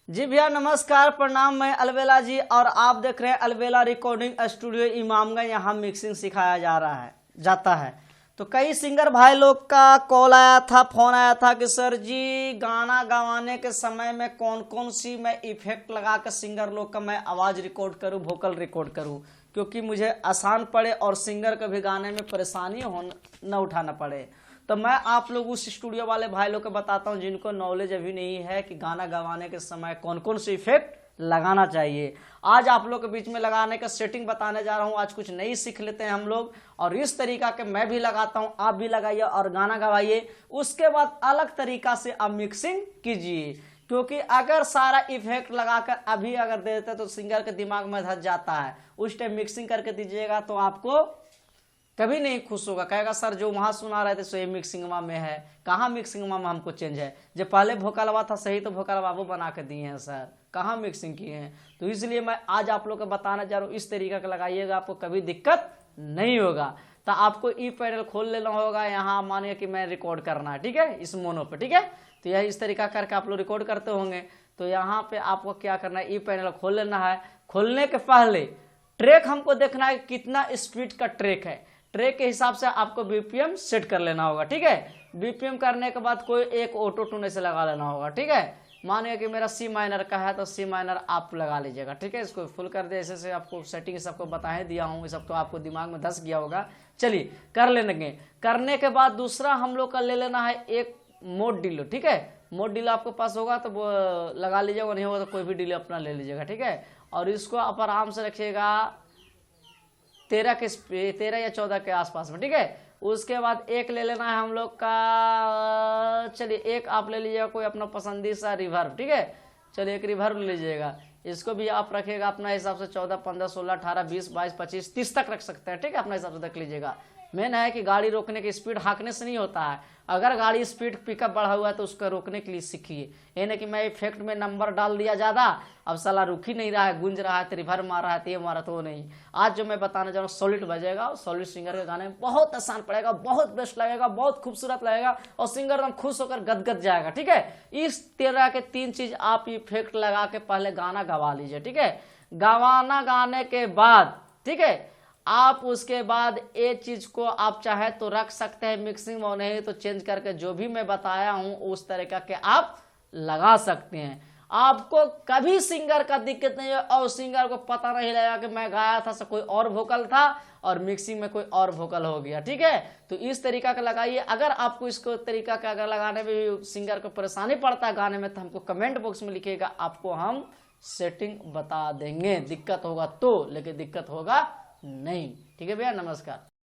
जी भैया नमस्कार, प्रणाम। मैं अलवेला जी और आप देख रहे हैं अलवेला रिकॉर्डिंग स्टूडियो इमामगंज। यहाँ मिक्सिंग सिखाया जाता है। तो कई सिंगर भाई लोग का कॉल आया था, फोन आया था कि सर जी गाना गवाने के समय में कौन कौन सी मैं इफेक्ट लगा कर सिंगर लोग का मैं आवाज़ रिकॉर्ड करूँ, वोकल रिकॉर्ड करूँ, क्योंकि मुझे आसान पड़े और सिंगर को भी गाने में परेशानी न उठाना पड़े। तो मैं आप लोग उस स्टूडियो वाले भाई लोग को बताता हूँ जिनको नॉलेज अभी नहीं है कि गाना गवाने के समय कौन कौन से इफेक्ट लगाना चाहिए। आज आप लोग के बीच में लगाने का सेटिंग बताने जा रहा हूँ। आज कुछ नई सीख लेते हैं हम लोग, और इस तरीका के मैं भी लगाता हूँ, आप भी लगाइए और गाना गवाइए। उसके बाद अलग तरीका से आप मिक्सिंग कीजिए, क्योंकि अगर सारा इफेक्ट लगाकर अभी अगर दे देते तो सिंगर के दिमाग में धस जाता है। उस टाइम मिक्सिंग करके दीजिएगा तो आपको कभी नहीं खुश होगा, कहेगा सर जो वहां सुना रहे थे सो ये मिक्सिंगवा में है, कहाँ मिक्सिंगवा में हमको चेंज है, जो पहले वोकलवा था सही तो वोकलवा वो बना के दिए हैं सर, कहाँ मिक्सिंग किए हैं। तो इसलिए मैं आज आप लोग को बताना चाह रहा हूँ, इस तरीका का लगाइएगा, आपको कभी दिक्कत नहीं होगा। तो आपको ई पैनल खोल लेना होगा, यहाँ मानिए कि मैं रिकॉर्ड करना है, ठीक है, इस मोनो पे, ठीक है। तो यह इस तरीका करके आप लोग रिकॉर्ड करते होंगे। तो यहाँ पे आपको क्या करना है, ई पैनल खोल लेना है। खोलने के पहले ट्रैक हमको देखना है कितना स्पीड का ट्रैक है, ट्रैक के हिसाब से आपको बीपीएम सेट कर लेना होगा, ठीक है। बीपीएम करने के बाद कोई एक ऑटो ट्यून से लगा लेना होगा, ठीक है। मानिए कि मेरा सी माइनर का है तो सी माइनर आप लगा लीजिएगा, ठीक है। इसको फुल कर दे, ऐसे से आपको सेटिंग सबको बताए दिया हूँ, सब तो आपको दिमाग में धस गया होगा। चलिए कर लेंगे। करने के बाद दूसरा हम लोग का ले लेना है एक मोड डिले, ठीक है। मोड डिले आपके पास होगा तो वो लगा लीजिएगा, नहीं होगा तो कोई भी डिले अपना ले लीजिएगा, ठीक है। और इसको आप आराम से रखिएगा 13 या 14 के आसपास में, ठीक है। उसके बाद एक ले लेना है हम लोग का, चलिए एक आप ले लीजिएगा कोई अपना पसंदीदा रिवर्ब, ठीक है। चलिए एक रिवर्ब ले लीजिएगा, इसको भी आप रखिएगा अपना हिसाब से 14, 15, 16, 18, 20, 22, 25, 30 तक रख सकते हैं, ठीक है, अपना हिसाब से रख लीजिएगा। मेन है कि गाड़ी रोकने की स्पीड हाँकने से नहीं होता है। अगर गाड़ी स्पीड पिकअप बढ़ा हुआ है तो उसको रोकने के लिए सीखिए। ये नहीं कि मैं इफेक्ट में नंबर डाल दिया ज़्यादा, अब साला रुक ही नहीं रहा है, गूंज रहा है, तो रिवर्ब मार रहा है, तो ये मारा तो नहीं। आज जो मैं बताने जा रहा हूँ सॉलिड बजेगा, और सॉलिड सिंगर के गाने में बहुत आसान पड़ेगा, बहुत बेस्ट लगेगा, बहुत खूबसूरत लगेगा, और सिंगर एकदम खुश होकर गदगद जाएगा, ठीक है। इस तरह के 3 चीज आप इफेक्ट लगा के पहले गाना गवा लीजिए, ठीक है। गवाना गाने के बाद, ठीक है, आप उसके बाद ये चीज को आप चाहे तो रख सकते हैं मिक्सिंग, और नहीं तो चेंज करके जो भी मैं बताया हूं उस तरीका के आप लगा सकते हैं। आपको कभी सिंगर का दिक्कत नहीं है, और सिंगर को पता नहीं लगा कि मैं गाया था तो कोई और वोकल था और मिक्सिंग में कोई और वोकल हो गया, ठीक है। तो इस तरीका का लगाइए। अगर आपको इसको तरीका का अगर लगाने में भी सिंगर को परेशानी पड़ता है गाने में, तो हमको कमेंट बॉक्स में लिखिएगा, आपको हम सेटिंग बता देंगे। दिक्कत होगा तो, लेकिन दिक्कत होगा नहीं, ठीक है भैया, नमस्कार।